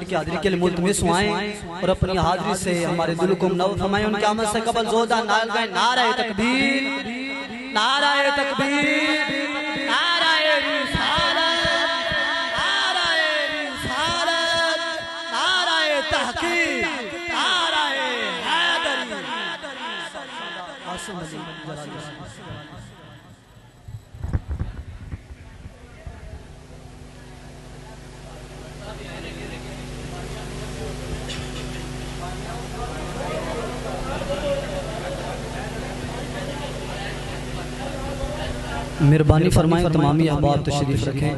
ज़िक्र की हाज़िरी के लिए मुल्तमिस हुए और अपनी हाज़िरी से हमारे दिल को नव फरमाएं। उनकी आमद से कबल ज़ोरदार नारे तकबीर, नारे तकबीर, नारे रिसालत, नारे रिसालत, नारे तहकीक, नारे हैदरी। मेहरबानी फरमाएं, तमामी अहबाब तशरीफ रखें।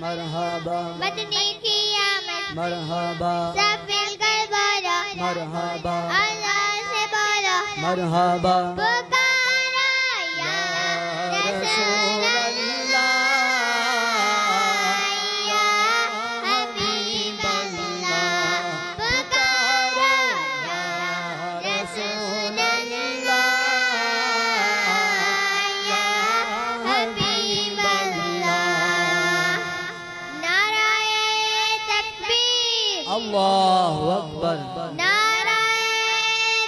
मरहबा मदनी की आमद मरहबा सब मिलकर बोलो मरहबा अल्लाह से बोलो मरहबा पुकारो या रसूल अल्लाह या हबीब अल्लाह पुकारो या रसूल अल्लाह या हबीब अल्लाह। नाराए तकबीर अल्लाहु अकबर नाराए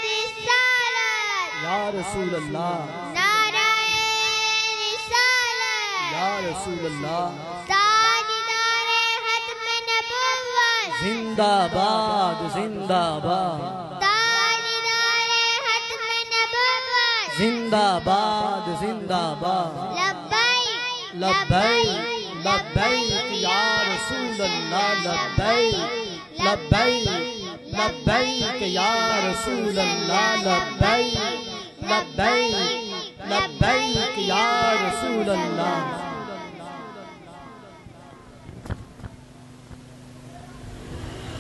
रिसालत या रसूल अल्लाह नाराए रिसालत या रसूल अल्लाह। जिंदाबाद जिंदाबाद ताजदारे हतम नबुव्वत जिंदाबाद जिंदाबाद लब्बैक लब्बैक लब्बैक या रसूल अल्लाह लब्बैक लब्बैक लब्बैक या रसूल अल्लाह लब्बैक लब्बैक लब्बैक या रसूल अल्लाह।